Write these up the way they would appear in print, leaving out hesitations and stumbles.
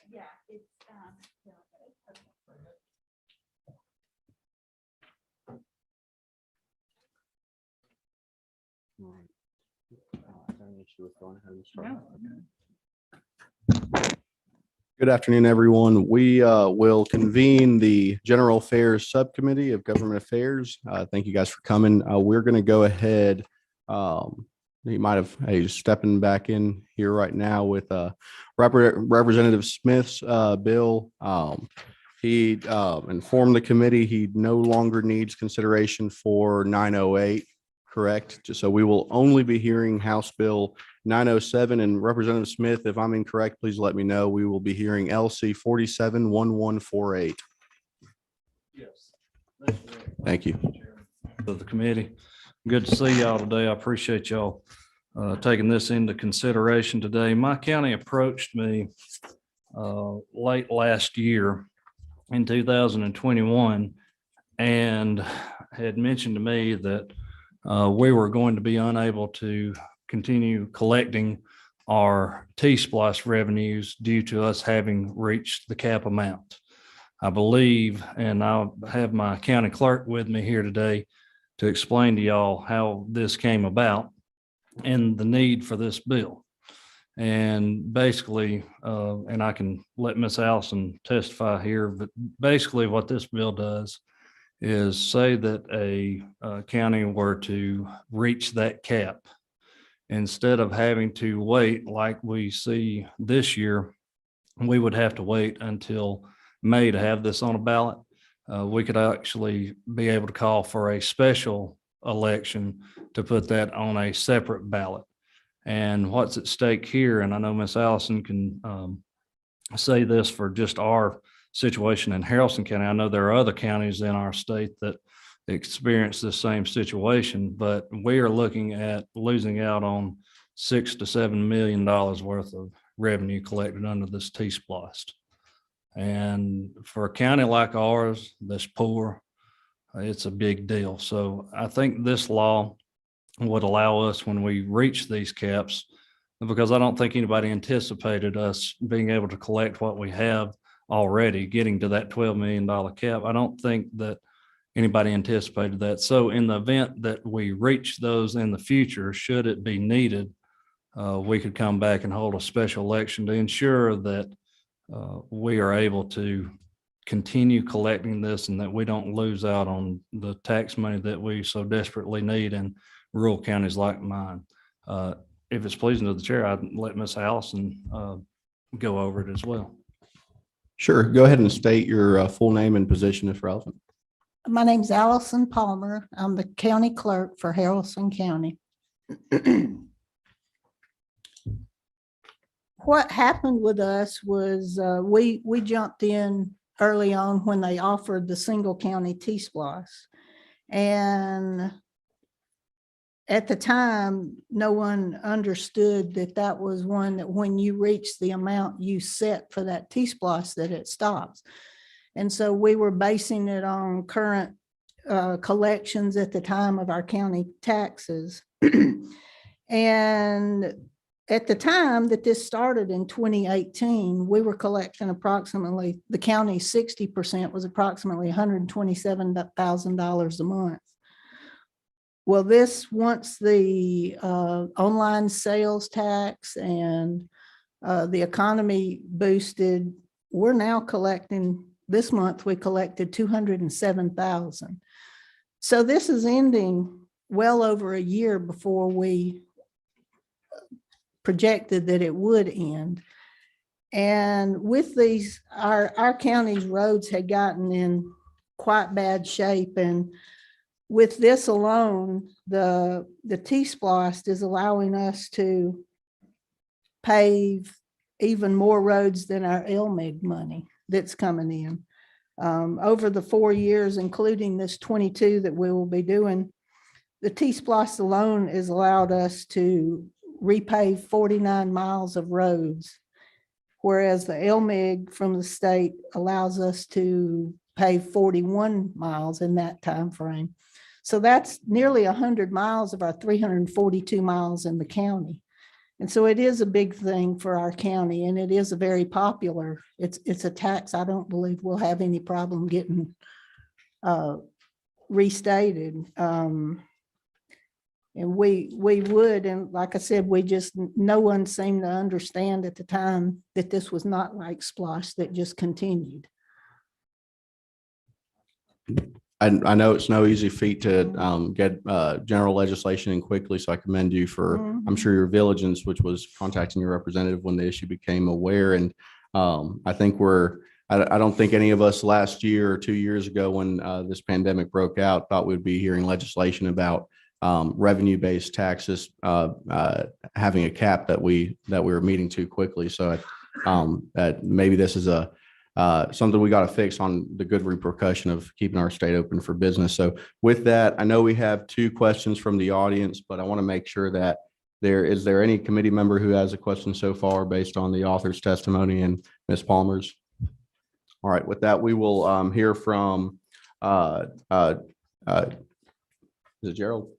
Yeah, it's Good afternoon, everyone. We will convene the General Affairs Subcommittee of Government Affairs. Thank you guys for coming. We're going to go ahead. You might have stepping back in here right now with Representative Smith's bill. He informed the committee he no longer needs consideration for 908, correct? So we will only be hearing House Bill 907, and Representative Smith, if I'm incorrect, please let me know. We will be hearing LC 471148. Yes. Thank you. Of the committee. Good to see y'all today. I appreciate y'all taking this into consideration today. My county approached me late last year in 2021 and had mentioned to me that we were going to be unable to continue collecting our T-Splice revenues due to us having reached the cap amount. I believe, and I'll have my county clerk with me here today to explain to y'all how this came about and the need for this bill. And basically, and I can let Miss Allison testify here, but basically what this bill does is say that a county were to reach that cap, instead of having to wait like we see this year, we would have to wait until May to have this on a ballot. We could actually be able to call for a special election to put that on a separate ballot. And what's at stake here, and I know Miss Allison can say this for just our situation in Haralson County. I know there are other counties in our state that experience the same situation, but we are looking at losing out on $6 to $7 million worth of revenue collected under this T-Splice. And for a county like ours that's poor, it's a big deal. So I think this law would allow us, when we reach these caps, because I don't think anybody anticipated us being able to collect what we have already, getting to that $12 million cap. I don't think that anybody anticipated that. So in the event that we reach those in the future, should it be needed, we could come back and hold a special election to ensure that we are able to continue collecting this and that we don't lose out on the tax money that we so desperately need in rural counties like mine. If it's pleasing to the chair, I'd let Miss Allison go over it as well. Sure. Go ahead and state your full name and position if relevant. My name's Allison Palmer. I'm the county clerk for Haralson County. What happened with us was we jumped in early on when they offered the single county T-Splice. And at the time, no one understood that that was one that when you reach the amount you set for that T-Splice that it stops. And so we were basing it on current collections at the time of our county taxes. And at the time that this started in 2018, we were collecting approximately, the county's 60% was approximately $127,000 a month. Well, this, once the online sales tax and the economy boosted, we're now collecting, this month we collected $207,000. So this is ending well over a year before we projected that it would end. And with these, our county's roads had gotten in quite bad shape, and with this alone, the T-Splice is allowing us to pave even more roads than our LMIG money that's coming in. Over the 4 years, including this 22 that we will be doing, the T-Splosh alone has allowed us to repave 49 miles of roads, whereas the LMIG from the state allows us to pave 41 miles in that time frame. So that's nearly 100 miles of our 342 miles in the county. And so it is a big thing for our county, and it is a very popular, it's a tax I don't believe we'll have any problem getting restated. And we would, and like I said, no one seemed to understand at the time that this was not like Splosh that just continued. I know it's no easy feat to get general legislation in quickly, so I commend you for, I'm sure, your diligence, which was contacting your representative when the issue became aware. And I think I don't think any of us last year or 2 years ago when this pandemic broke out thought we'd be hearing legislation about revenue-based taxes having a cap that we were meeting too quickly. So that maybe this is something we got to fix on the good repercussion of keeping our state open for business. So with that, I know we have 2 questions from the audience, but I want to make sure that is there any committee member who has a question so far based on the author's testimony and Ms. Palmer's? All right, with that, we will hear from is it Gerald?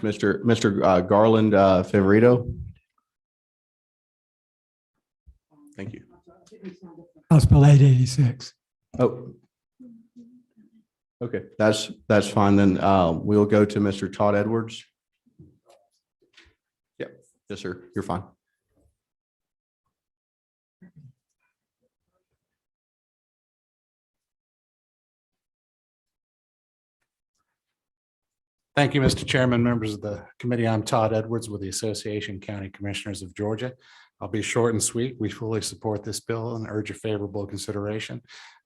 Mr. Garland Favorito. Thank you. House Bill 886. Oh, okay, that's fine. Then we'll go to Mr. Todd Edwards. Yep, yes, sir. You're fine. Thank you, Mr. Chairman, members of the committee. I'm Todd Edwards with the Association of County Commissioners of Georgia. I'll be short and sweet. We fully support this bill and urge a favorable consideration.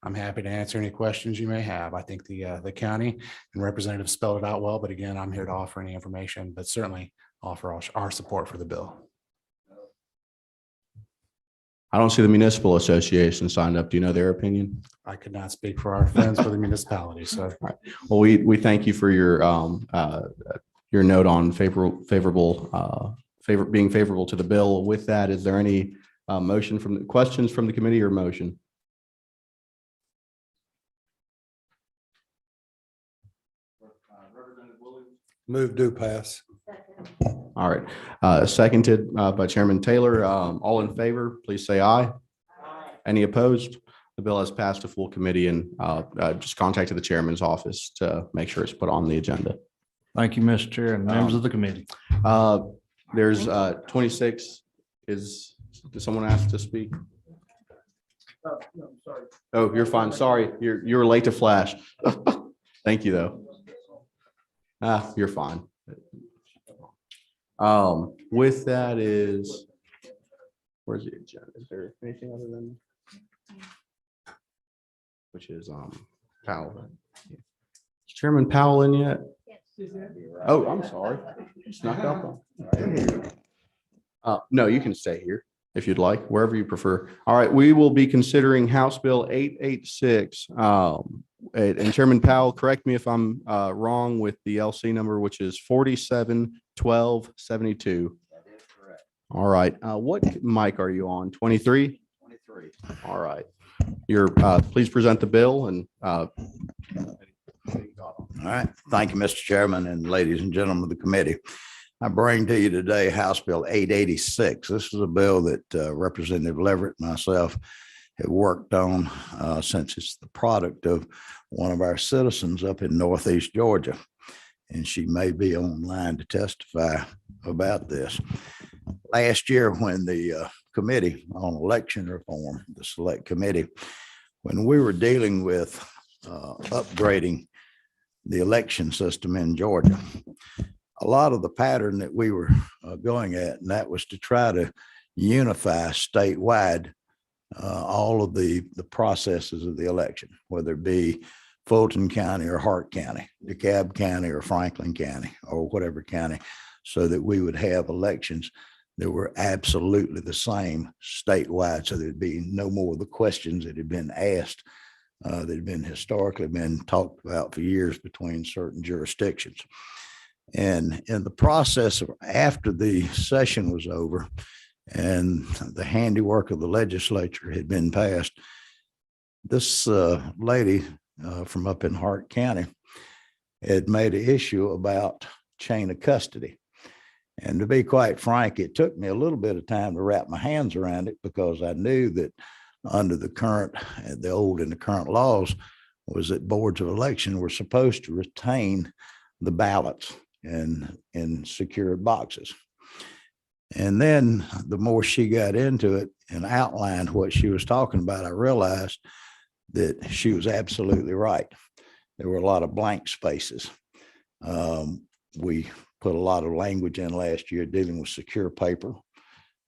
I'm happy to answer any questions you may have. I think the county and representatives spelled it out well, but again, I'm here to offer any information, but certainly offer our support for the bill. I don't see the municipal association signed up. Do you know their opinion? I could not speak for our friends for the municipality. So, well, we thank you for your note on being favorable to the bill. With that, is there any questions from the committee or motion? Move to pass. All right, seconded by Chairman Taylor. All in favor, please say aye. Aye. Any opposed? The bill has passed to full committee, and just contacted the chairman's office to make sure it's put on the agenda. Thank you, Mr. Chair, and members of the committee. There's 26. Does someone ask to speak? No, sorry. Oh, you're fine. Sorry, you were late to flash. Thank you, though. You're fine. With that where's the agenda? Is there anything other than, which is Powell? Is Chairman Powell in yet? Yes. Oh, I'm sorry. Snuck up on. No, you can stay here if you'd like, wherever you prefer. All right, we will be considering House Bill 886. And Chairman Powell, correct me if I'm wrong with the LC number, which is 471272. That is correct. All right. What mic are you on? 23? 23. All right. Please present the bill and All right. Thank you, Mr. Chairman and ladies and gentlemen of the committee. I bring to you today House Bill 886. This is a bill that Representative Leverett and myself have worked on since it's the product of one of our citizens up in Northeast Georgia. And she may be online to testify about this. Last year, when the Committee on Election Reform, the Select Committee, when we were dealing with upgrading the election system in Georgia, a lot of the pattern that we were going at, and that was to try to unify statewide all of the processes of the election, whether it be Fulton County or Hart County, DeKalb County or Franklin County or whatever county, so that we would have elections that were absolutely the same statewide, so there'd be no more of the questions that had been asked that had been historically been talked about for years between certain jurisdictions. And in the process of after the session was over and the handiwork of the legislature had been passed, this lady from up in Hart County had made an issue about chain of custody. And to be quite frank, it took me a little bit of time to wrap my hands around it, because I knew that under the old and the current laws was that boards of election were supposed to retain the ballots in secured boxes. And then the more she got into it and outlined what she was talking about, I realized that she was absolutely right. There were a lot of blank spaces. We put a lot of language in last year dealing with secure paper,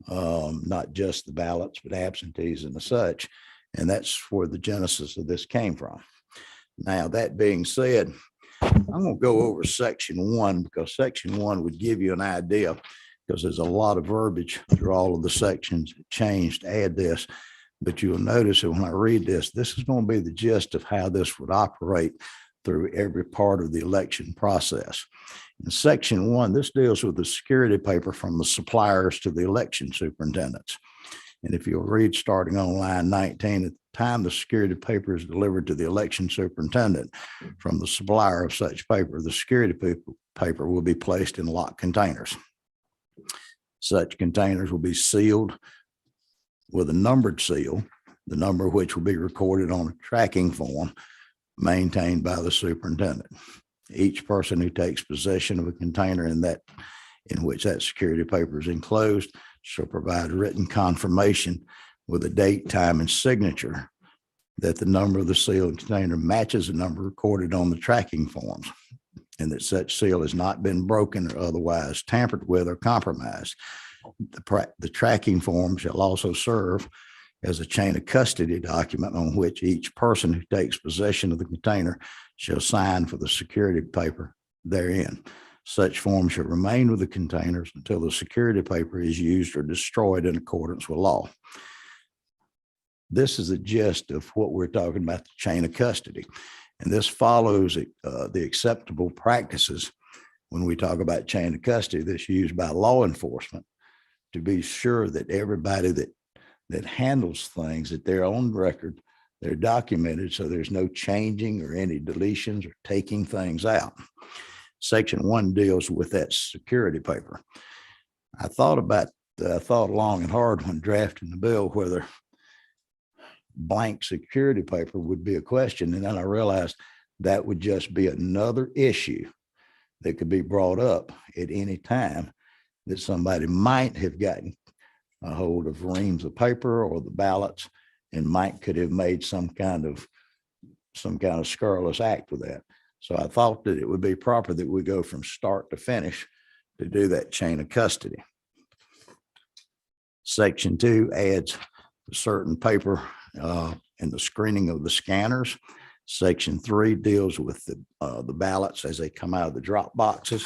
not just the ballots, but absentees and the such. And that's where the genesis of this came from. Now, that being said, I'm going to go over section 1, because section 1 would give you an idea, because there's a lot of verbiage through all of the sections changed to add this. But you'll notice that when I read this, this is going to be the gist of how this would operate through every part of the election process. In section 1, this deals with the security paper from the suppliers to the election superintendents. And if you'll read starting on line 19, at the time the security paper is delivered to the election superintendent from the supplier of such paper, the security paper will be placed in locked containers. Such containers will be sealed with a numbered seal, the number of which will be recorded on a tracking form maintained by the superintendent. Each person who takes possession of a container in which that security paper is enclosed shall provide written confirmation with a date, time, and signature that the number of the sealed container matches the number recorded on the tracking forms, and that such seal has not been broken or otherwise tampered with or compromised. The tracking form shall also serve as a chain of custody document on which each person who takes possession of the container shall sign for the security paper therein. Such form shall remain with the containers until the security paper is used or destroyed in accordance with law. This is the gist of what we're talking about, the chain of custody. And this follows the acceptable practices when we talk about chain of custody that's used by law enforcement to be sure that everybody that handles things, that they're on record, they're documented, so there's no changing or any deletions or taking things out. Section 1 deals with that security paper. I thought long and hard when drafting the bill whether blank security paper would be a question. And then I realized that would just be another issue that could be brought up at any time that somebody might have gotten a hold of reams of paper or the ballots and could have made some kind of scurrilous act with that. So I thought that it would be proper that we go from start to finish to do that chain of custody. Section 2 adds certain paper in the screening of the scanners. Section 3 deals with the ballots as they come out of the drop boxes.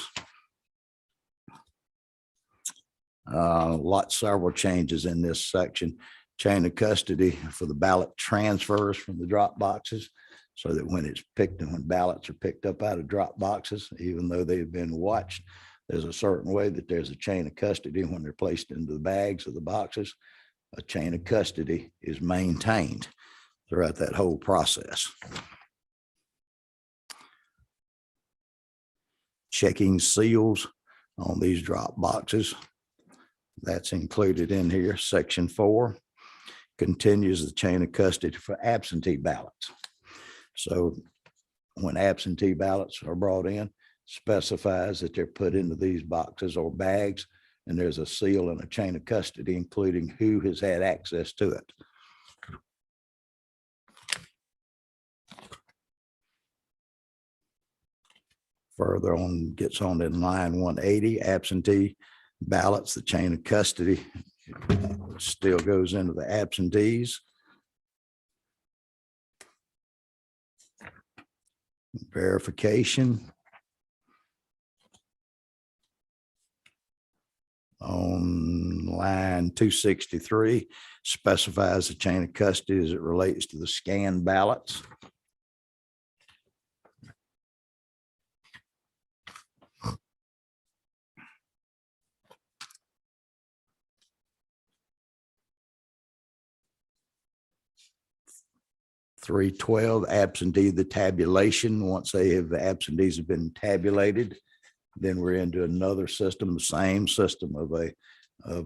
Several changes in this section. Chain of custody for the ballot transfers from the drop boxes, so that when ballots are picked up out of drop boxes, even though they've been watched, there's a certain way that there's a chain of custody when they're placed into the bags of the boxes. A chain of custody is maintained throughout that whole process. Checking seals on these drop boxes, that's included in here. Section 4 continues the chain of custody for absentee ballots. So when absentee ballots are brought in, specifies that they're put into these boxes or bags, and there's a seal and a chain of custody, including who has had access to it. Further on, gets on in line 180, absentee ballots, the chain of custody still goes into the absentees. Verification. On line 263, specifies the chain of custody as it relates to the scanned ballots. 312, absentee the tabulation. Once the absentees have been tabulated, then we're into another system, the same system of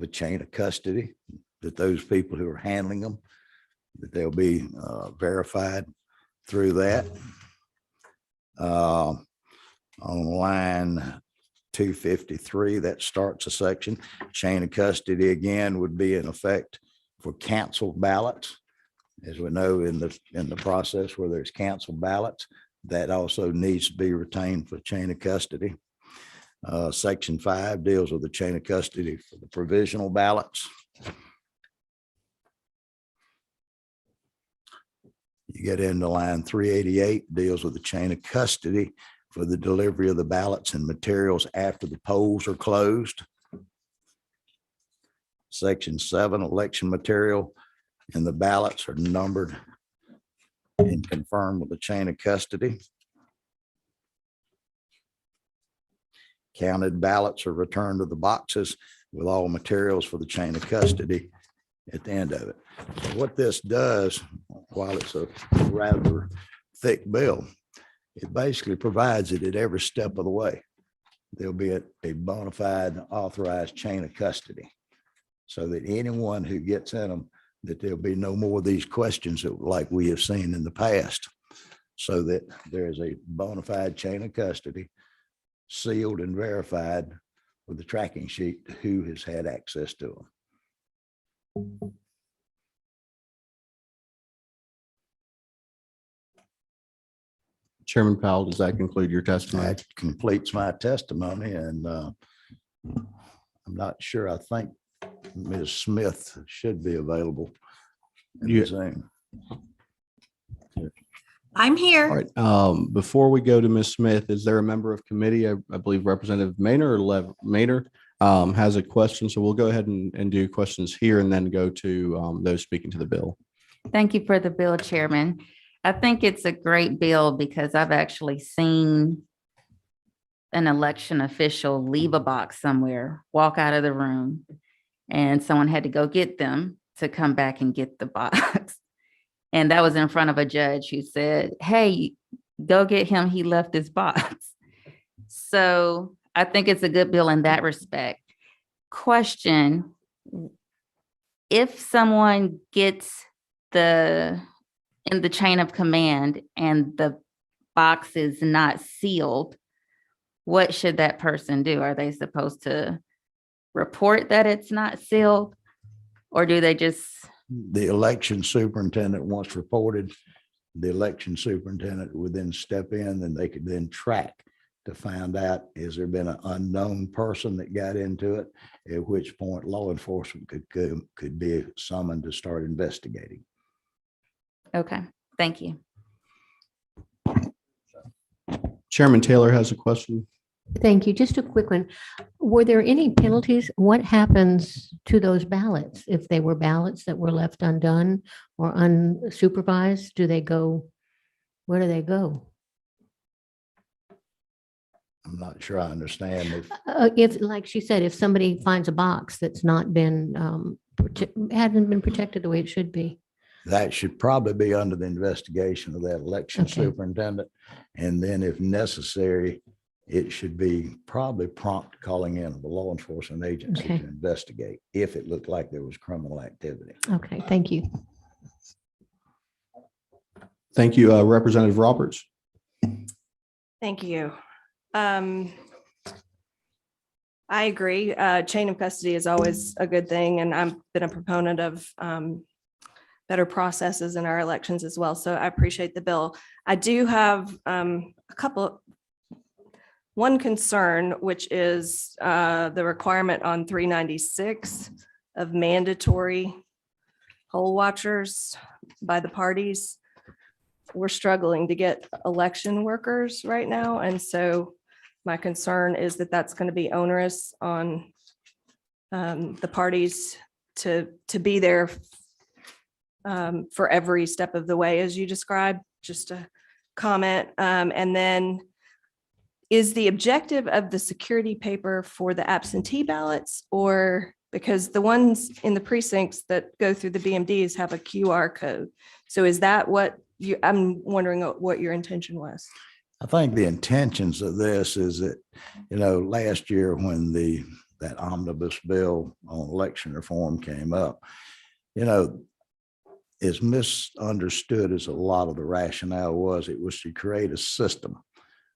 a chain of custody, that those people who are handling them, that they'll be verified through that. On line 253, that starts a section. Chain of custody again would be in effect for canceled ballots. As we know, in the process where there's canceled ballots, that also needs to be retained for chain of custody. Section 5 deals with the chain of custody for the provisional ballots. You get into line 388, deals with the chain of custody for the delivery of the ballots and materials after the polls are closed. Section 7, election material and the ballots are numbered and confirmed with the chain of custody. Counted ballots are returned to the boxes with all materials for the chain of custody at the end of it. So what this does, while it's a rather thick bill, it basically provides it at every step of the way. There'll be a bona fide authorized chain of custody, so that anyone who gets in them, that there'll be no more of these questions like we have seen in the past, so that there is a bona fide chain of custody, sealed and verified with the tracking sheet to who has had access to them. Chairman Powell, does that conclude your testimony? That completes my testimony, and I'm not sure. I think Ms. Smith should be available. You- I'm here. All right. Before we go to Ms. Smith, is there a member of committee? I believe Representative Maynor has a question. So we'll go ahead and do questions here and then go to those speaking to the bill. Thank you for the bill, Chairman. I think it's a great bill because I've actually seen an election official leave a box somewhere, walk out of the room, and someone had to go get them to come back and get the box. And that was in front of a judge who said, hey, go get him. He left his box. So I think it's a good bill in that respect. Question, if someone gets in the chain of command and the box is not sealed, what should that person do? Are they supposed to report that it's not sealed? Or do they just? The election superintendent, once reported, the election superintendent would then step in, and they could then track to find out, has there been an unknown person that got into it? At which point law enforcement could be summoned to start investigating. Okay, thank you. Chairman Taylor has a question. Thank you. Just a quick one. Were there any penalties? What happens to those ballots? If they were ballots that were left undone or unsupervised, where do they go? I'm not sure I understand If, like she said, if somebody finds a box that's not been, hasn't been protected the way it should be. that should probably be under the investigation of that election Okay. superintendent. And then if necessary, it should be probably prompt calling in of the law enforcement agency Okay. to investigate if it looked like there was criminal activity. Okay, thank you. Thank you, Representative Roberts. Thank you. I agree. Chain of custody is always a good thing, and I've been a proponent of better processes in our elections as well. So I appreciate the bill. I do have one concern, which is the requirement on 396 of mandatory poll watchers by the parties. We're struggling to get election workers right now. And so my concern is that that's going to be onerous on the parties to be there for every step of the way, as you described. Just a comment. And then, is the objective of the security paper for the absentee ballots, or because the ones in the precincts that go through the BMDs have a QR code? So is that what I'm wondering what your intention was. I think the intentions of this is that, last year when that omnibus bill on election reform came up, as misunderstood as a lot of the rationale was, it was to create a system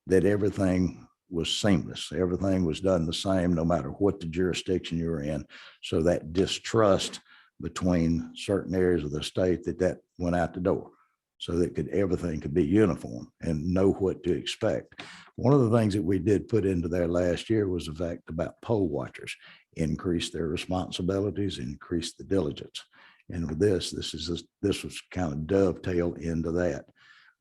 that everything was seamless. Everything was done the same, no matter what the jurisdiction you were in. So that distrust between certain areas of the state that went out the door. So that everything could be uniform and know what to expect. One of the things that we did put into there last year was the fact about poll watchers, increase their responsibilities, increase the diligence. And with this was kind of dovetail into that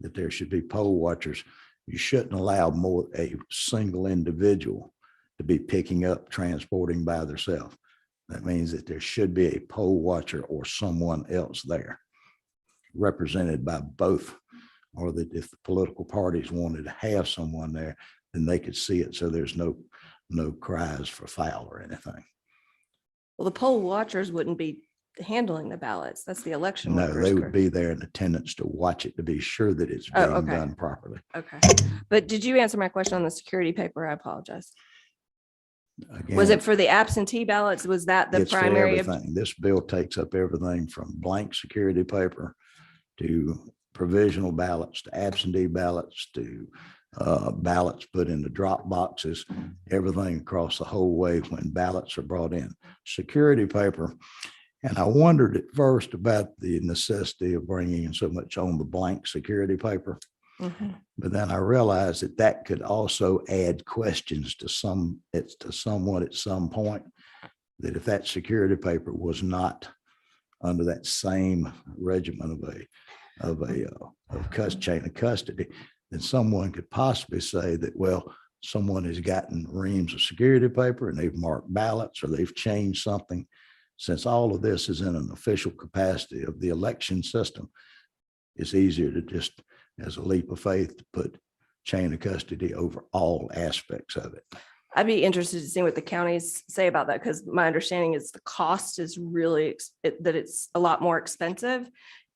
there should be poll watchers. You shouldn't allow a single individual to be picking up, transporting by themselves. That means that there should be a poll watcher or someone else there, represented by both, or that if the political parties wanted to have someone there, then they could see it. So there's no cries for foul or anything. Well, the poll watchers wouldn't be handling the ballots. That's the election No, workers. they would be there in attendance to watch it, to be sure that it's being okay. done properly. Okay. But did you answer my question on the security paper? I apologize. Again, Was it for the absentee ballots? Was that the it's for primary? everything. This bill takes up everything from blank security paper to provisional ballots, to absentee ballots, to ballots put in the drop boxes, everything across the whole way when ballots are brought in. Security paper. And I wondered at first about the necessity of bringing in so much on the blank security paper. Mhm. But then I realized that could also add questions to someone at some point, that if that security paper was not under that same regimen of chain of custody, then someone could possibly say that, well, someone has gotten reams of security paper and they've marked ballots or they've changed something. Since all of this is in an official capacity of the election system, it's easier to just, as a leap of faith, to put chain of custody over all aspects of it. I'd be interested to see what the counties say about that, because my understanding is the cost is really that it's a lot more expensive.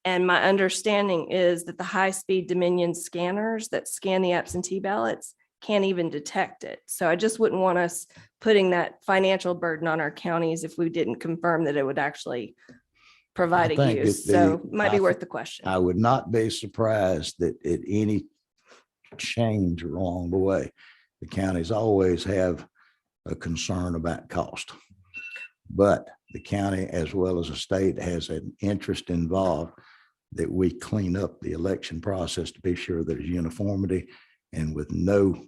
And my understanding is that the high-speed Dominion scanners that scan the absentee ballots can't even detect it. So I just wouldn't want us putting that financial burden on our counties if we didn't confirm that it would actually provide I a think use. that So might be worth the question. I would not be surprised that at any change along the way, the counties always have a concern about cost. But the county, as well as the state, has an interest involved that we clean up the election process to be sure there's uniformity and with no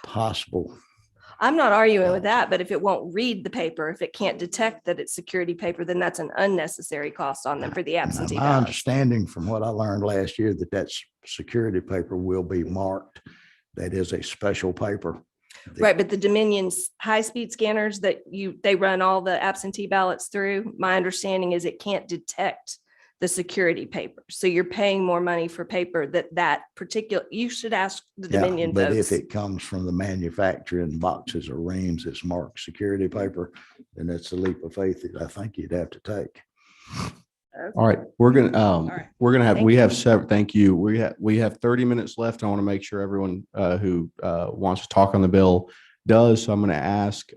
possible. I'm not arguing with that, but if it won't read the paper, if it can't detect that it's security paper, then that's an unnecessary cost on them for the absentee My ballots. understanding from what I learned last year that security paper will be marked. That is a special paper. Right, but the Dominion's high-speed scanners that they run all the absentee ballots through, my understanding is it can't detect the security paper. So you're paying more money for paper that particular, you should ask the Yeah, Dominion but folks. if it comes from the manufacturer in boxes or reams, it's marked security paper, then it's a leap of faith that I think you'd have to take. All right, we're gonna have, Thank we you. have several, thank you. We have 30 minutes left. I want to make sure everyone who wants to talk on the bill does. So I'm going to ask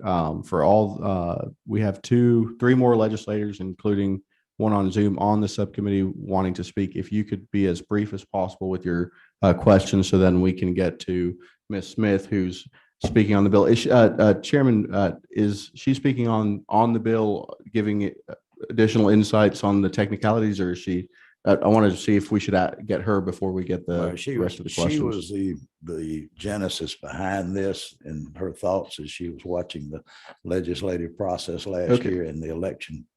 for all, we have three more legislators, including one on Zoom on the subcommittee wanting to speak. If you could be as brief as possible with your questions, so then we can get to Ms. Smith, who's speaking on the bill. Chairman, is she speaking on the bill, giving it additional insights on the technicalities, or is she? I wanted to see if we should get her before we get the rest of the questions. She was the genesis behind this, and her thoughts as she was watching the legislative process last year in the election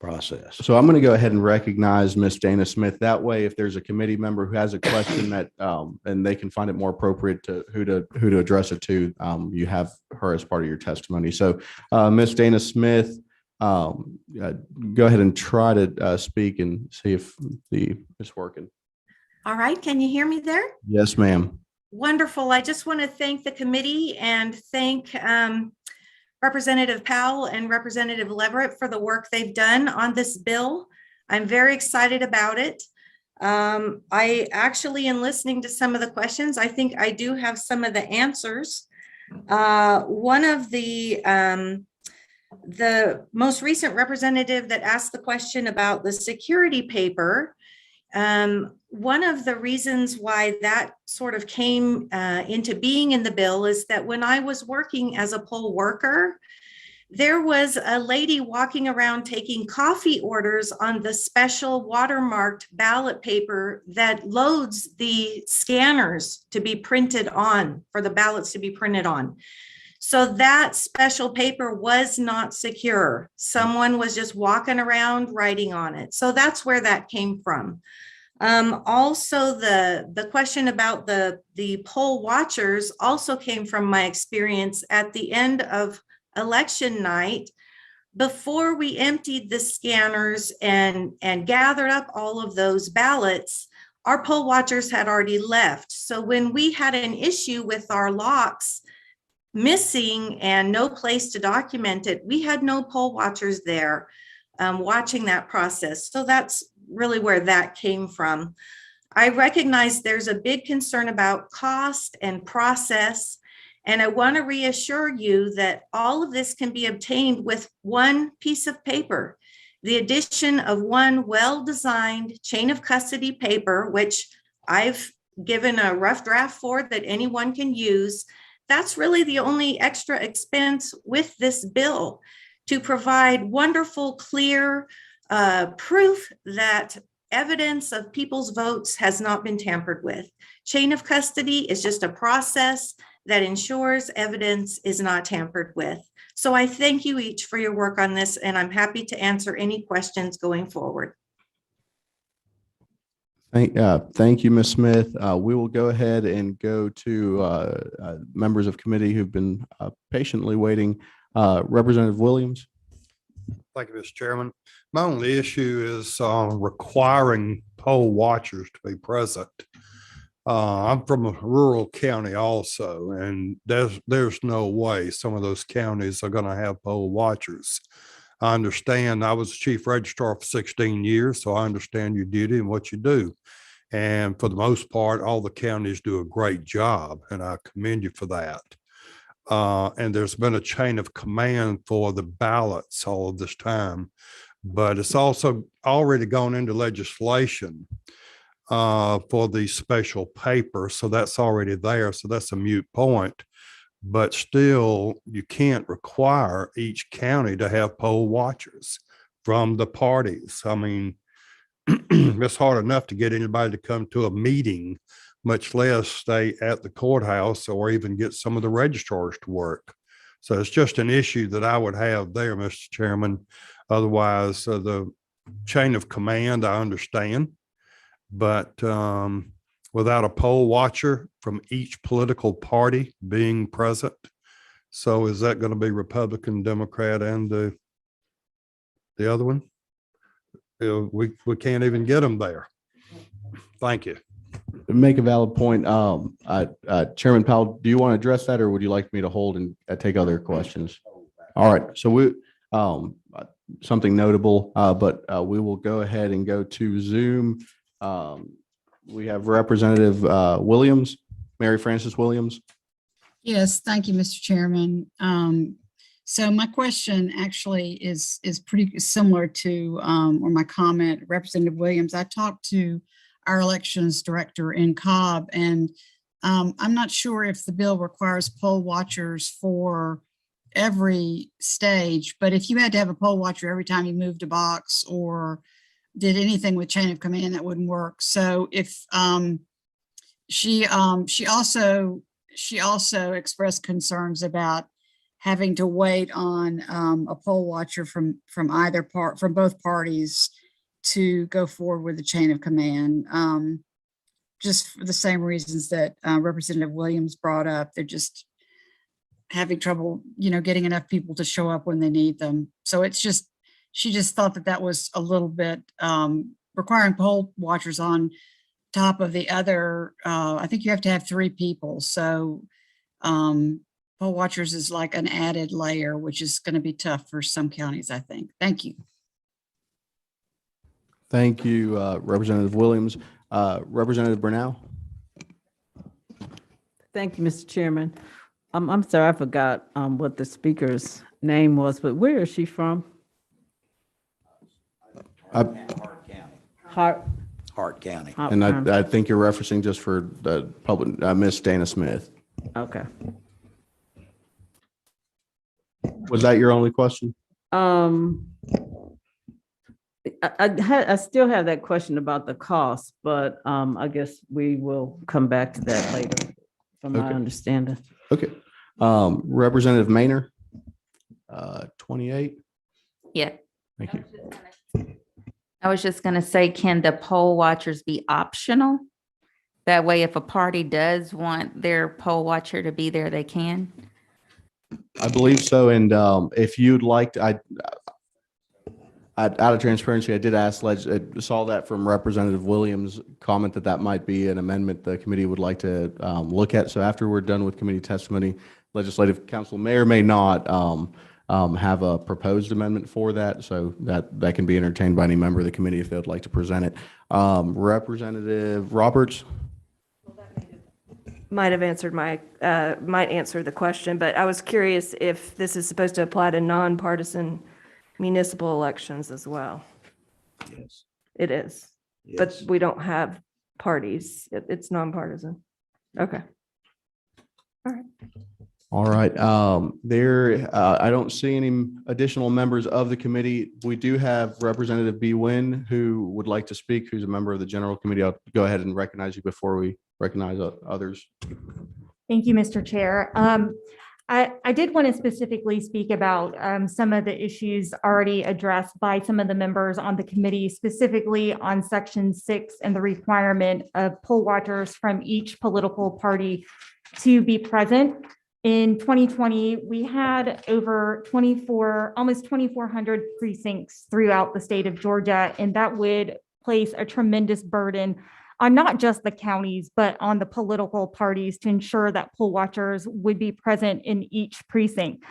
process. So I'm going to go ahead and recognize Ms. Dana Smith. That way, if there's a committee member who has a question that, and they can find it more appropriate to who to address it to, you have her as part of your testimony. So Ms. Dana Smith, go ahead and try to speak and see if it's working. All right, can you hear me there? Yes, ma'am. Wonderful. I just want to thank the committee and thank Representative Powell and Representative Leverett for the work they've done on this bill. I'm very excited about it. I actually, in listening to some of the questions, I think I do have some of the answers. One of the most recent representative that asked the question about the security paper, one of the reasons why that sort of came into being in the bill is that when I was working as a poll worker, there was a lady walking around taking coffee orders on the special watermarked ballot paper that loads the scanners to be printed on, for the ballots to be printed on. So that special paper was not secure. Someone was just walking around writing on it. So that's where that came from. Also, the question about the poll watchers also came from my experience at the end of election night. Before we emptied the scanners and gathered up all of those ballots, our poll watchers had already left. So when we had an issue with our locks missing and no place to document it, we had no poll watchers there watching that process. So that's really where that came from. I recognize there's a big concern about cost and process, and I want to reassure you that all of this can be obtained with one piece of paper. The addition of one well-designed chain of custody paper, which I've given a rough draft for that anyone can use, that's really the only extra expense with this bill, to provide wonderful, clear proof that evidence of people's votes has not been tampered with. Chain of custody is just a process that ensures evidence is not tampered with. So I thank you each for your work on this, and I'm happy to answer any questions going forward. Thank you, Ms. Smith. We will go ahead and go to members of committee who've been patiently waiting. Representative Williams. Thank you, Mr. Chairman. My only issue is requiring poll watchers to be present. I'm from a rural county also, and there's no way some of those counties are going to have poll watchers. I understand. I was chief registrar for 16 years, so I understand your duty and what you do. And for the most part, all the counties do a great job, and I commend you for that. And there's been a chain of command for the ballots all of this time, but it's also already gone into legislation for the special paper. So that's already there. So that's a moot point, but still you can't require each county to have poll watchers from the parties. I mean, it's hard enough to get anybody to come to a meeting, much less stay at the courthouse or even get some of the registrars to work. So it's just an issue that I would have there, Mr. Chairman. Otherwise, the chain of command, I understand, but without a poll watcher from each political party being present. So is that going to be Republican, Democrat, and the other one? We can't even get them there. Thank you. Make a valid point. Chairman Powell, do you want to address that, or would you like me to hold and take other questions? All right. So we something notable, but we will go ahead and go to Zoom. We have Representative Williams, Mary Frances Williams. Yes, thank you, Mr. Chairman. So my question actually is pretty similar to or my comment, Representative Williams. I talked to our elections director in Cobb, and I'm not sure if the bill requires poll watchers for every stage, but if you had to have a poll watcher every time you moved a box or did anything with chain of command, that wouldn't work. So if she also expressed concerns about having to wait on a poll watcher from both parties to go forward with the chain of command, just for the same reasons that Representative Williams brought up. They're just having trouble, getting enough people to show up when they need them. So it's just, she just thought that was a little bit requiring poll watchers on top of the other. I think you have to have 3 people. So poll watchers is like an added layer, which is going to be tough for some counties, I think. Thank you. Thank you, Representative Williams. Representative Brunel. Thank you, Mr. Chairman. I'm sorry, I forgot what the speaker's name was, but where is she from? Hart. Hart County. Hart And County. I think you're referencing just for the public, Miss Dana Smith. Okay. Was that your only question? I still have that question about the cost, but I guess we will come back to that later, from my Okay. understanding. Okay. Representative Maynor, 28. Yeah. Thank you. I was just going to say, can the poll watchers be optional? That way, if a party does want their poll watcher to be there, they can. I believe so. And if you'd like to, out of transparency, I did ask, I saw that from Representative Williams' comment that might be an amendment the committee would like to look at. So after we're done with committee testimony, Legislative Council may or may not have a proposed amendment for that. So that can be entertained by any member of the committee if they would like to present it. Representative Roberts. Might have answered might answer the question, but I was curious if this is supposed to apply to nonpartisan municipal elections as well. Yes. It is, but we don't have parties. It's nonpartisan. Okay. All right. I don't see any additional members of the committee. We do have Representative B. Wynn who would like to speak, who's a member of the General Committee. I'll go ahead and recognize you before we recognize others. Thank you, Mr. Chair. I did want to specifically speak about some of the issues already addressed by some of the members on the committee, specifically on Section 6 and the requirement of poll watchers from each political party to be present. In 2020, we had over almost 2,400 precincts throughout the state of Georgia, and that would place a tremendous burden on not just the counties, but on the political parties to ensure that poll watchers would be present in each precinct.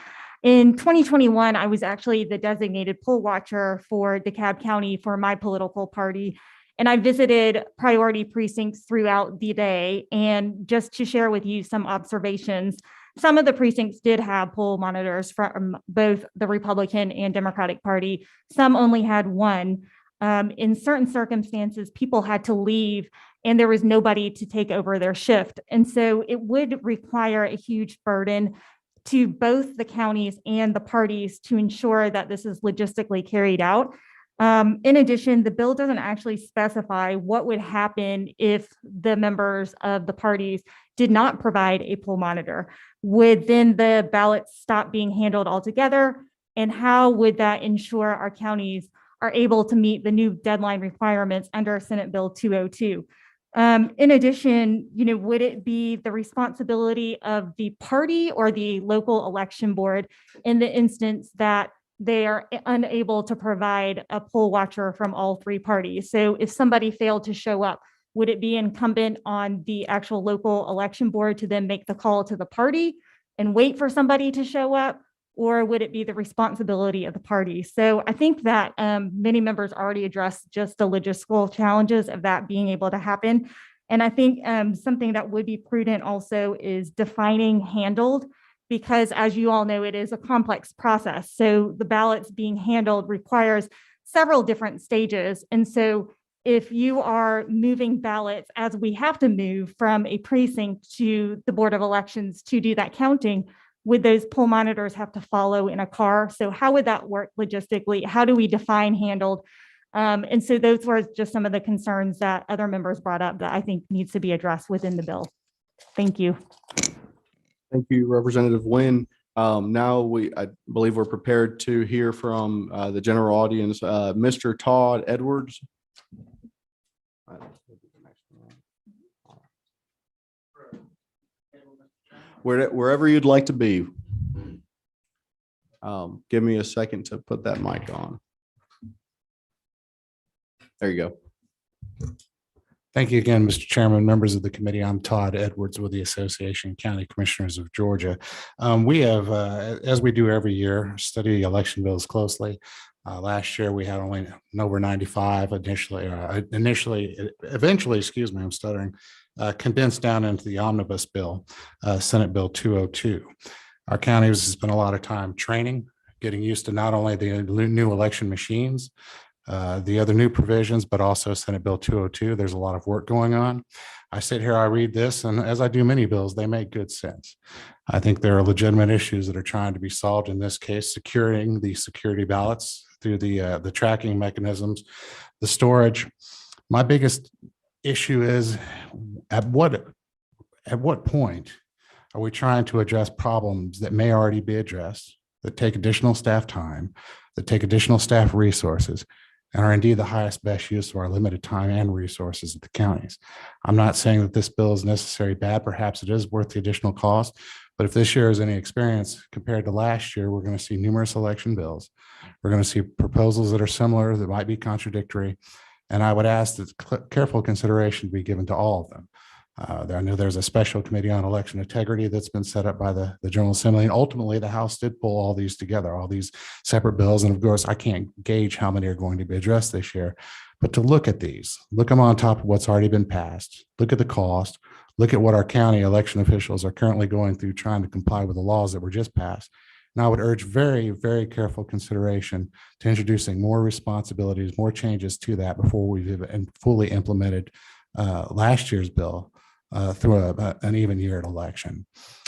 In 2021, I was actually the designated poll watcher for DeKalb County for my political party. And I visited priority precincts throughout the day. And just to share with you some observations, some of the precincts did have poll monitors from both the Republican and Democratic Party. Some only had one. In certain circumstances, people had to leave and there was nobody to take over their shift. And so it would require a huge burden to both the counties and the parties to ensure that this is logistically carried out. In addition, the bill doesn't actually specify what would happen if the members of the parties did not provide a poll monitor. Would then the ballots stop being handled altogether? And how would that ensure our counties are able to meet the new deadline requirements under Senate Bill 202? In addition, would it be the responsibility of the party or the local election board in the instance that they are unable to provide a poll watcher from all three parties? So if somebody failed to show up, would it be incumbent on the actual local election board to then make the call to the party and wait for somebody to show up? Or would it be the responsibility of the party? So I think that many members already addressed just the logistical challenges of that being able to happen. And I think something that would be prudent also is defining handled, because as you all know, it is a complex process. So the ballots being handled requires several different stages. And so if you are moving ballots, as we have to move from a precinct to the Board of Elections to do that counting, would those poll monitors have to follow in a car? So how would that work logistically? How do we define handled? And so those were just some of the concerns that other members brought up that I think needs to be addressed within the bill. Thank you. Thank you, Representative Wynn. Now I believe we're prepared to hear from the general audience. Mr. Todd Edwards. Wherever you'd like to be. Give me a second to put that mic on. There you go. Thank you again, Mr. Chairman, members of the committee. I'm Todd Edwards with the Association of County Commissioners of Georgia. We have, as we do every year, study election bills closely. Last year, we had only over 95 eventually, excuse me, I'm stuttering, condensed down into the omnibus bill, Senate Bill 202. Our county has spent a lot of time training, getting used to not only the new election machines, the other new provisions, but also Senate Bill 202. There's a lot of work going on. I sit here, I read this, and as I do many bills, they make good sense. I think there are legitimate issues that are trying to be solved in this case, securing the security ballots through the tracking mechanisms, the storage. My biggest issue is at what point are we trying to address problems that may already be addressed, that take additional staff time, that take additional staff resources, and are indeed the highest best use of our limited time and resources at the counties. I'm not saying that this bill is necessarily bad. Perhaps it is worth the additional cost. But if this year is any experience compared to last year, we're going to see numerous election bills. We're going to see proposals that are similar, that might be contradictory. And I would ask that careful consideration be given to all of them. I know there's a special committee on election integrity that's been set up by the General Assembly. And ultimately, the House did pull all these together, all these separate bills. And of course, I can't gauge how many are going to be addressed this year. But to look at these, look them on top of what's already been passed, look at the cost, look at what our county election officials are currently going through trying to comply with the laws that were just passed. And I would urge very, very careful consideration to introducing more responsibilities, more changes to that before we've fully implemented last year's bill through an even year at election.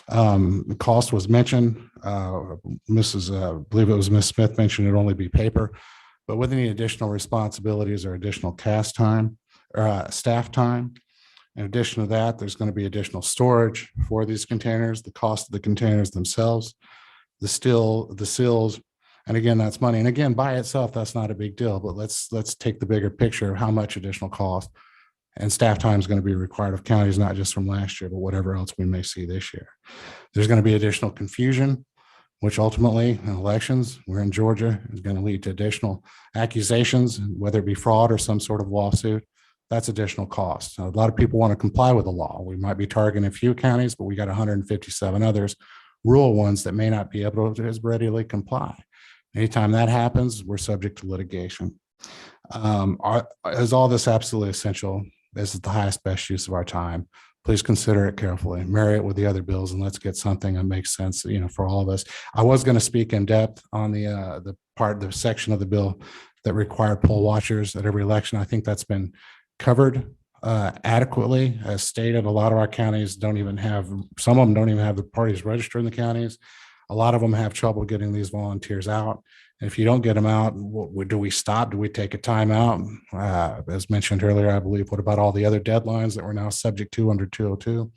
The cost was mentioned. I believe it was Ms. Smith mentioned it'd only be paper, but with any additional responsibilities or additional cast time or staff time, in addition to that, there's going to be additional storage for these containers, the cost of the containers themselves, the seals, and again, that's money. And again, by itself, that's not a big deal, but let's take the bigger picture of how much additional cost and staff time is going to be required of counties, not just from last year, but whatever else we may see this year. There's going to be additional confusion, which ultimately in elections, we're in Georgia, is going to lead to additional accusations, whether it be fraud or some sort of lawsuit. That's additional cost. A lot of people want to comply with the law. We might be targeting a few counties, but we got 157 others, rural ones that may not be able to as readily comply. Anytime that happens, we're subject to litigation. Is all this absolutely essential? This is the highest best use of our time. Please consider it carefully, marry it with the other bills, and let's get something that makes sense, for all of us. I was going to speak in depth on the section of the bill that required poll watchers at every election. I think that's been covered adequately. As stated, a lot of our counties some of them don't even have the parties registered in the counties. A lot of them have trouble getting these volunteers out. And if you don't get them out, do we stop? Do we take a time out? As mentioned earlier, I believe, what about all the other deadlines that we're now subject to under 202?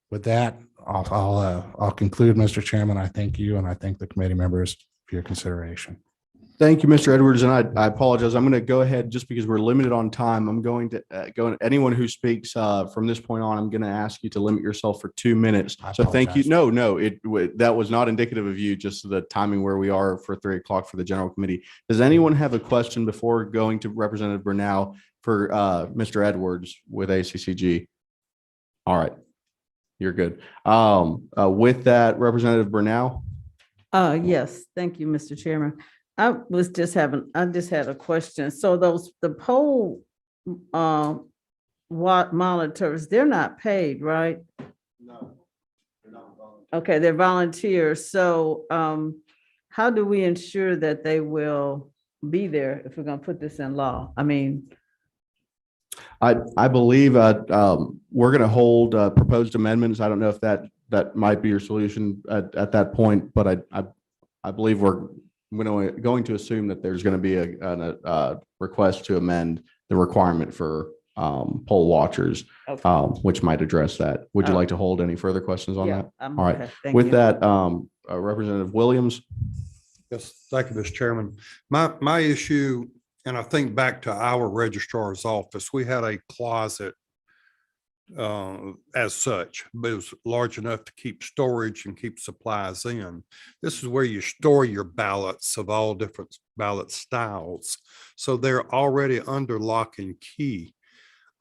With that, I'll conclude, Mr. Chairman. I thank you, and I thank the committee members for your consideration. Thank you, Mr. Edwards. And I apologize. I'm going to go ahead just because we're limited on time. I'm going to anyone who speaks from this point on, I'm going to ask you to limit yourself for 2 minutes. So thank you. No, that was not indicative of you, just the timing where we are for 3 o'clock for the general committee. Does anyone have a question before going to Representative Burnell for Mr. Edwards with ACCG? All right. You're good. With that, Representative Burnell. Yes, thank you, Mr. Chairman. I just had a question. So the poll monitors, they're not paid, right? No, they're not. Okay, they're volunteers. So how do we ensure that they will be there if we're going to put this in law? I mean, I believe we're going to hold proposed amendments. I don't know if that might be your solution at that point, but I believe we're going to assume that there's going to be a request to amend the requirement for poll watchers, okay. Which might address that. Would you like to hold any further questions on that? All right. Okay, with you. that, Representative Williams. Yes, thank you, Mr. Chairman. My issue, and I think back to our registrar's office, we had a closet as such, but it was large enough to keep storage and keep supplies in. This is where you store your ballots of all different ballot styles. So they're already under lock and key.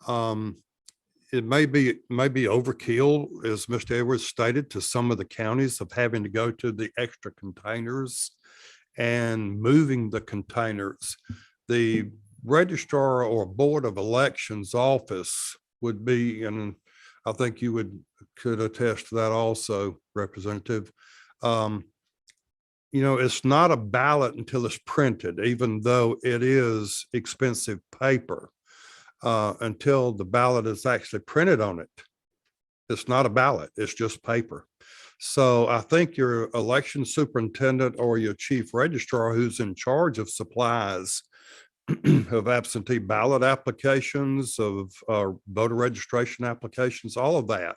It may be overkill, as Mr. Edwards stated, to some of the counties of having to go to the extra containers and moving the containers. The registrar or board of elections office would be, and I think you could attest to that also, Representative. It's not a ballot until it's printed, even though it is expensive paper. Until the ballot is actually printed on it. It's not a ballot, it's just paper. So I think your election superintendent or your chief registrar who's in charge of supplies of absentee ballot applications, of voter registration applications, all of that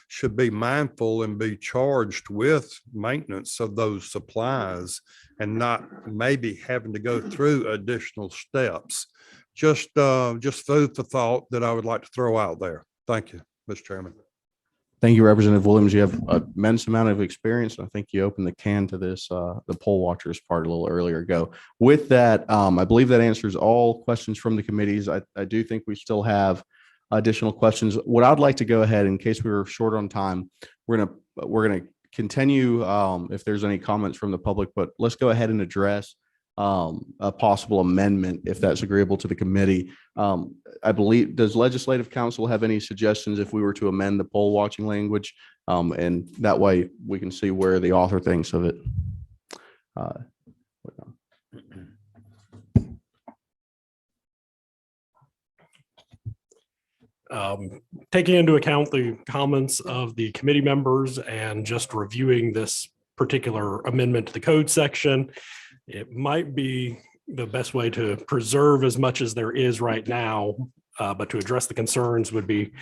should be mindful and be charged with maintenance of those supplies and not maybe having to go through additional steps. Just food for thought that I would like to throw out there. Thank you, Mr. Chairman. Thank you, Representative Williams. You have an immense amount of experience. I think you opened the can to this, the poll watchers part a little earlier ago. With that, I believe that answers all questions from the committees. I do think we still have additional questions. What I'd like to go ahead, in case we were short on time, we're gonna continue if there's any comments from the public, but let's go ahead and address a possible amendment if that's agreeable to the committee. I believe, does Legislative Council have any suggestions if we were to amend the poll watching language? And that way we can see where the author thinks of it. Taking into account the comments of the committee members and just reviewing this particular amendment to the code section, it might be the best way to preserve as much as there is right now, but to address the concerns would be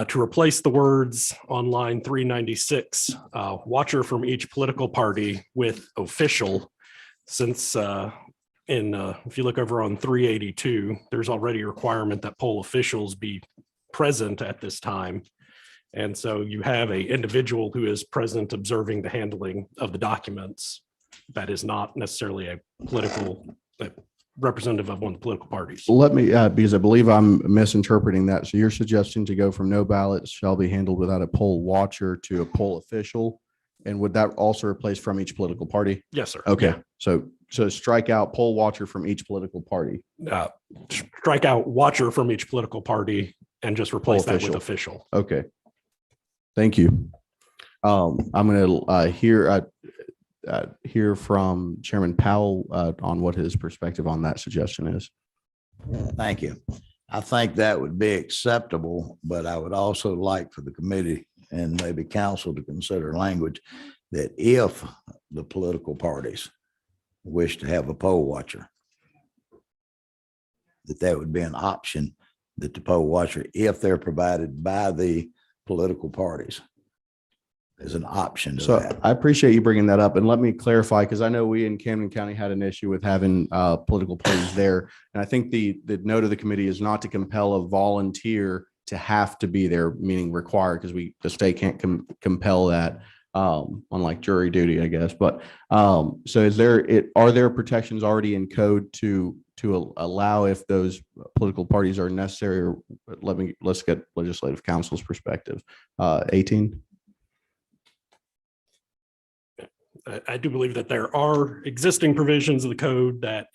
to replace the words on line 396, watcher from each political party, with official, since if you look over on 382, there's already a requirement that poll officials be present at this time. And so you have an individual who is present observing the handling of the documents. That is not necessarily a political representative of one of the political parties. Let me, because I believe I'm misinterpreting that. So you're suggesting to go from no ballots shall be handled without a poll watcher to a poll official. And would that also replace from each political party? Yes, sir. Okay. Yeah. So strike out poll watcher from each political party. Strike out watcher from each political party and just replace that with official. Okay. Thank you. I'm going to hear from Chairman Powell on what his perspective on that suggestion is. Thank you. I think that would be acceptable, but I would also like for the committee and maybe council to consider language that if the political parties wish to have a poll watcher, that would be an option, that the poll watcher, if they're provided by the political parties, is an option to So that. I appreciate you bringing that up, and let me clarify, because I know we in Camden County had an issue with having political parties there. And I think the note of the committee is not to compel a volunteer to have to be there, meaning required, because the state can't compel that, unlike jury duty, I guess. But so are there protections already in code to allow if those political parties are necessary? Or let's get Legislative Council's perspective. 18. I do believe that there are existing provisions of the code that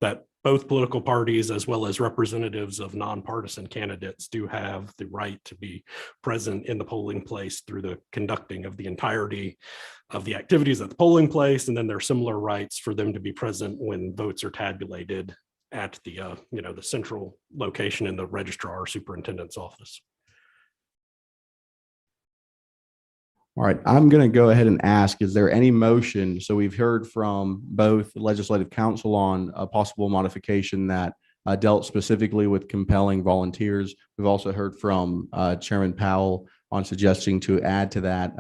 that both political parties as well as representatives of nonpartisan candidates do have the right to be present in the polling place through the conducting of the entirety of the activities at the polling place. And then there are similar rights for them to be present when votes are tabulated at the the central location in the registrar or superintendent's office. All right, I'm going to go ahead and ask, is there any motion? So we've heard from both the Legislative Council on a possible modification that dealt specifically with compelling volunteers. We've also heard from Chairman Powell on suggesting to add to that,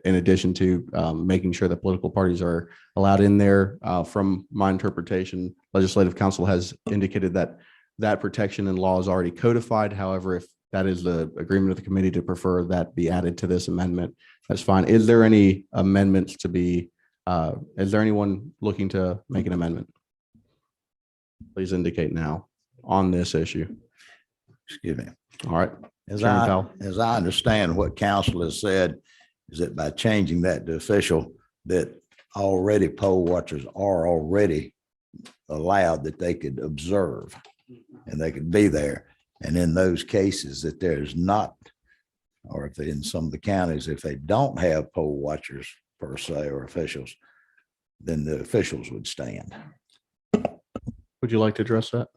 in addition to making sure that political parties are allowed in there. From my interpretation, Legislative Council has indicated that protection in law is already codified. However, if that is the agreement of the committee to prefer that be added to this amendment, that's fine. Is there any amendments to be, is there anyone looking to make an amendment? Please indicate now on this issue. Excuse me. All right. As Chairman Powell. as I understand what council has said, is that by changing that to official, that already poll watchers are already allowed that they could observe and they could be there. And in those cases that there's not, or if in some of the counties, if they don't have poll watchers per se or officials, then the officials would stand. Would you like to address that?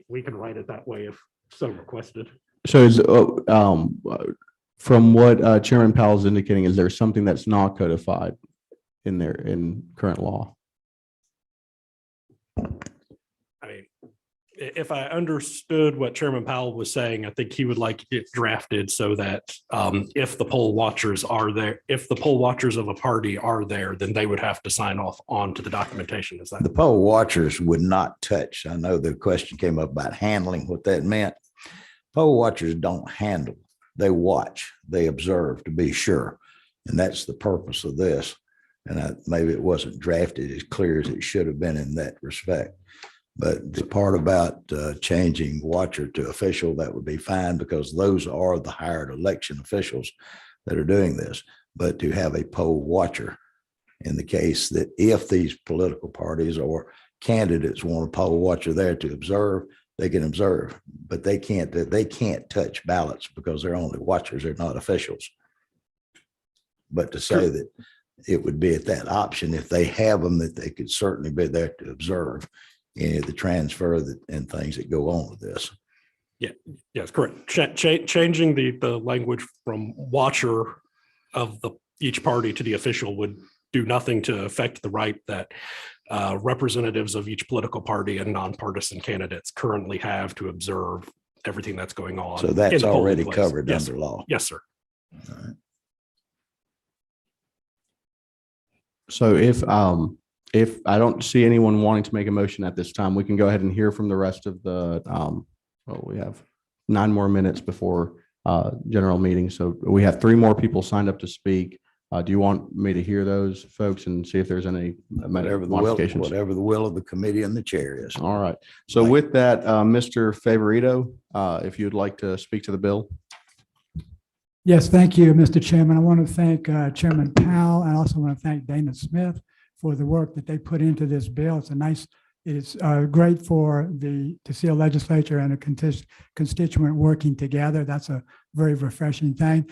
We can write it that way if so requested. So is, from what Chairman Powell is indicating, is there something that's not codified in there in current law? I mean, if I understood what Chairman Powell was saying, I think he would like it drafted so that if the poll watchers are there, if the poll watchers of a party are there, then they would have to sign off onto the documentation. Is that? The poll watchers would not touch. I know the question came up about handling, what that meant. Poll watchers don't handle. They watch, they observe to be sure. And that's the purpose of this. And maybe it wasn't drafted as clear as it should have been in that respect. But the part about changing watcher to official, that would be fine because those are the hired election officials that are doing this. But to have a poll watcher in the case that if these political parties or candidates want a poll watcher there to observe, they can observe, but they can't touch ballots because they're only watchers, they're not officials. But to say that it would be at that option, if they have them, that they could certainly be there to observe any of the transfer and things that go on with this. Yeah, yes, correct. Changing the language from watcher of each party to the official would do nothing to affect the right that representatives of each political party and nonpartisan candidates currently have to observe everything that's going on. So that's already place. covered Yes, under law. Yes, sir. All right. So if I don't see anyone wanting to make a motion at this time, we can go ahead and hear from the rest of the, well, we have 9 more minutes before general meeting. So we have 3 more people signed up to speak. Do you want me to hear those folks and see if there's any modifications? Whatever the will of the committee and the chair is. All right. So with that, Mr. Favorito, if you'd like to speak to the bill. Yes, thank you, Mr. Chairman. I want to thank Chairman Powell, and I also want to thank Dana Smith for the work that they put into this bill. It's great to see a legislature and a constituent working together. That's a very refreshing thing.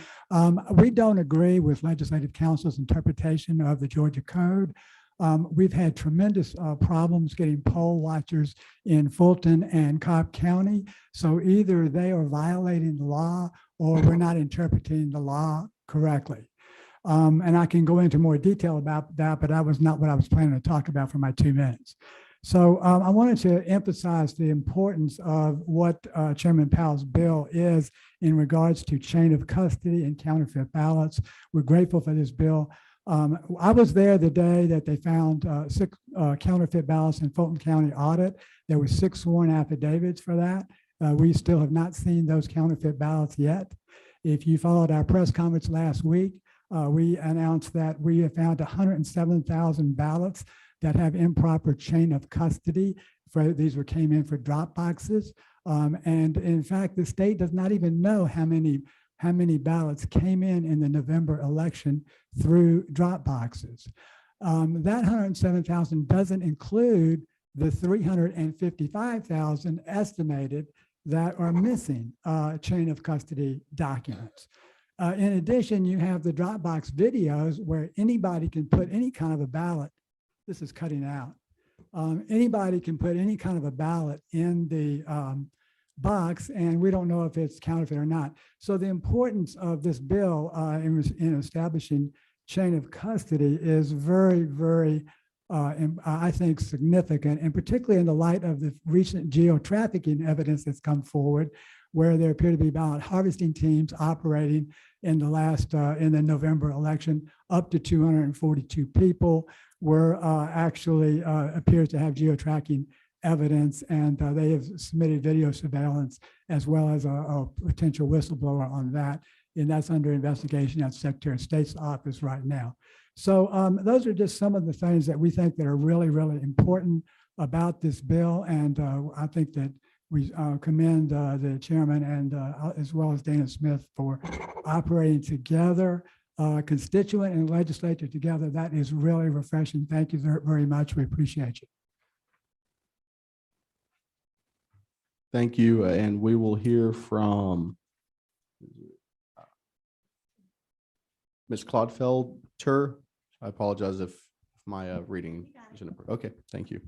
We don't agree with Legislative Council's interpretation of the Georgia Code. We've had tremendous problems getting poll watchers in Fulton and Cobb County. So either they are violating the law or we're not interpreting the law correctly. And I can go into more detail about that, but that was not what I was planning to talk about for my 2 minutes. So I wanted to emphasize the importance of what Chairman Powell's bill is in regards to chain of custody and counterfeit ballots. We're grateful for this bill. I was there the day that they found 6 counterfeit ballots in Fulton County audit. There were 6 sworn affidavits for that. We still have not seen those counterfeit ballots yet. If you followed our press conference last week, we announced that we have found 107,000 ballots that have improper chain of custody. These came in for drop boxes. And in fact, the state does not even know how many ballots came in the November election through drop boxes. That 107,000 doesn't include the 355,000 estimated that are missing chain of custody documents. In addition, you have the Dropbox videos where anybody can put any kind of a ballot. This is cutting out. Anybody can put any kind of a ballot in the box, and we don't know if it's counterfeit or not. So the importance of this bill in establishing chain of custody is very, very, I think, significant, and particularly in the light of the recent geo-trafficking evidence that's come forward, where there appear to be ballot harvesting teams operating in the November election. Up to 242 people were actually appears to have geo-tracking evidence, and they have submitted video surveillance as well as a potential whistleblower on that, and that's under investigation at the Secretary of State's office right now. So those are just some of the things that we think that are really, really important about this bill, and I think that we commend the chairman and as well as Dana Smith for operating together constituent and legislature together. That is really refreshing. Thank you very much. We appreciate you. Thank you. And we will hear from Ms. Clodfelter. I apologize if my reading isn't okay. Thank you.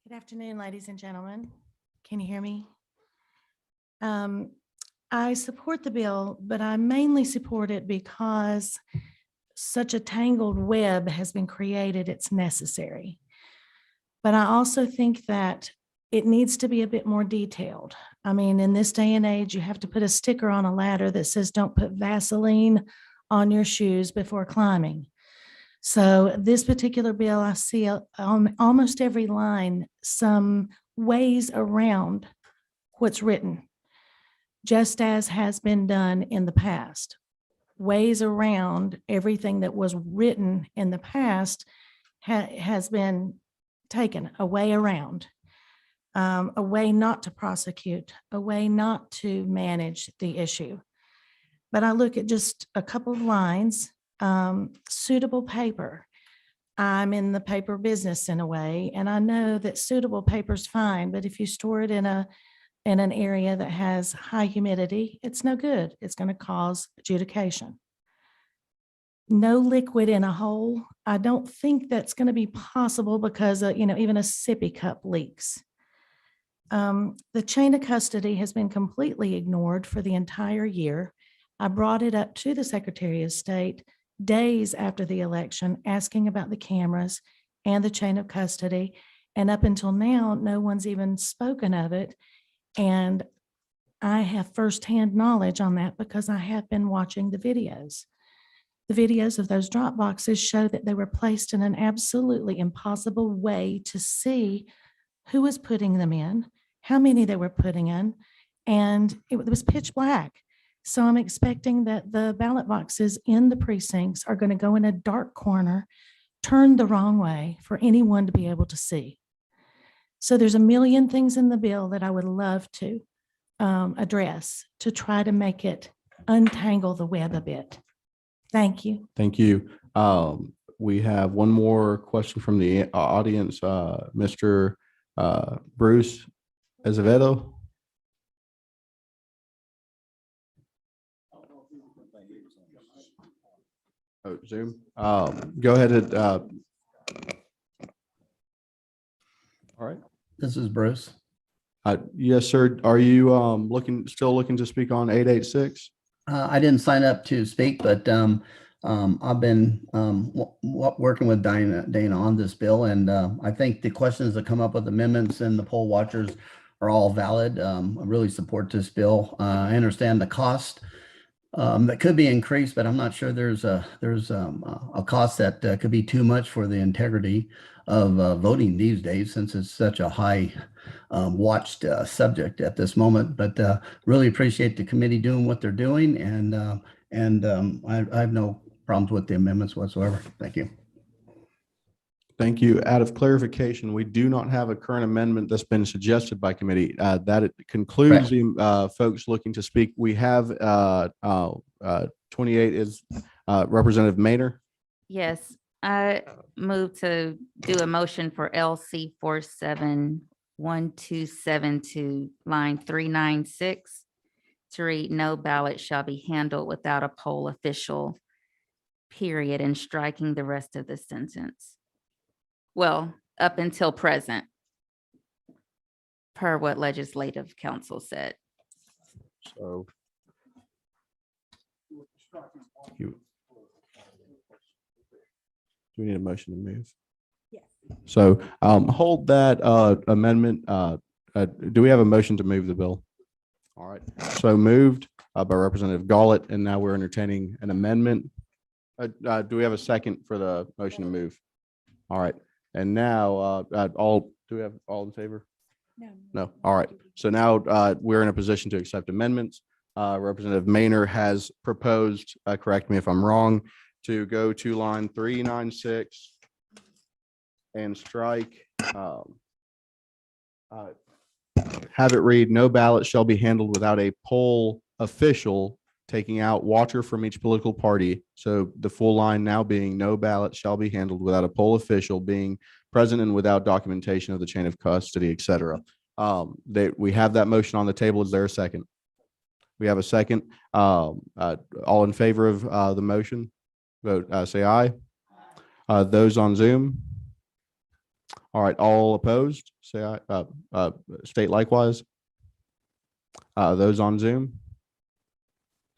Good afternoon, ladies and gentlemen. Can you hear me? I support the bill, but I mainly support it because such a tangled web has been created, it's necessary. But I also think that it needs to be a bit more detailed. I mean, in this day and age, you have to put a sticker on a ladder that says, don't put Vaseline on your shoes before climbing. So this particular bill, I see on almost every line, some ways around what's written, just as has been done in the past. Ways around everything that was written in the past has been taken, a way around, a way not to prosecute, a way not to manage the issue. But I look at just a couple of lines, suitable paper. I'm in the paper business in a way, and I know that suitable paper is fine, but if you store it in an area that has high humidity, it's no good. It's going to cause adjudication. No liquid in a hole. I don't think that's going to be possible because, even a sippy cup leaks. The chain of custody has been completely ignored for the entire year. I brought it up to the Secretary of State days after the election, asking about the cameras and the chain of custody. And up until now, no one's even spoken of it. And I have firsthand knowledge on that because I have been watching the videos. The videos of those drop boxes show that they were placed in an absolutely impossible way to see who was putting them in, how many they were putting in, and it was pitch black. So I'm expecting that the ballot boxes in the precincts are going to go in a dark corner, turned the wrong way for anyone to be able to see. So there's a million things in the bill that I would love to address to try to make it untangle the web a bit. Thank you. Thank you. We have one more question from the audience, Mr. Bruce Azevedo. Oh, Zoom. Go ahead and, all right. This is Bruce. Yes, sir. Are you still looking to speak on 886? I didn't sign up to speak, but I've been working with Dana on this bill, and I think the questions that come up with amendments and the poll watchers are all valid. I really support this bill. I understand the cost that could be increased, but I'm not sure there's a cost that could be too much for the integrity of voting these days, since it's such a high watched subject at this moment. But really appreciate the committee doing what they're doing, and I have no problems with the amendments whatsoever. Thank you. Thank you. Out of clarification, we do not have a current amendment that's been suggested by committee. That it concludes the folks looking to speak. We have 28 is Representative Maynard. Yes, I move to do a motion for LC 471272, line 396, to read, no ballot shall be handled without a poll official, period, and striking the rest of the sentence. Well, up until present, per what Legislative Council said. So do we need a motion to move? Yes. So hold that amendment. Do we have a motion to move the bill? All right. So moved by Representative Gallot, and now we're entertaining an amendment. Do we have a second for the motion to move? All right. And now do we have all in favor? No. All right. So now we're in a position to accept amendments. Representative Maynard has proposed, correct me if I'm wrong, to go to line 396 and strike, have it read, no ballot shall be handled without a poll official, taking out watcher from each political party. So the full line now being no ballot shall be handled without a poll official being present and without documentation of the chain of custody, et cetera. We have that motion on the table. Is there a second? We have a second. All in favor of the motion, vote, say aye. Those on Zoom. All right, all opposed, say aye, state likewise. Those on Zoom.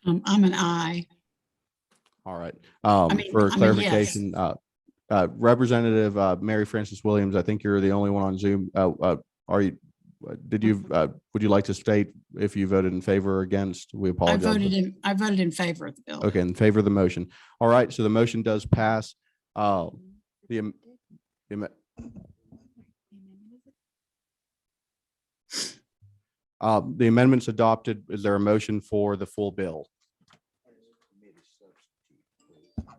I'm an aye. All right. mean, For I'm a clarification, Representative Mary Frances Williams, I think you're the only one on Zoom. Are you, would you like to state if you voted in favor or against? We I apologize. I voted in favor of the bill. Okay, in favor of the motion. All right, so the motion does pass. The amendment's adopted. Is there a motion for the full bill?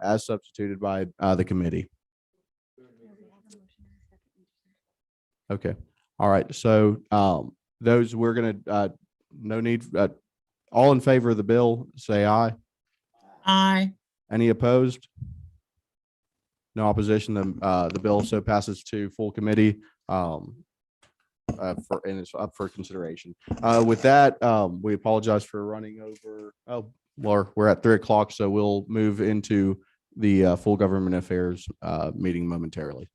As substituted by the committee. Okay, all right, so those we're gonna, no need, all in favor of the bill, say aye. Aye. Any opposed? No opposition. The bill so passes to full committee and it's up for consideration. With that, we apologize for running over. Oh, well, we're at 3 o'clock, so we'll move into the full government affairs meeting momentarily.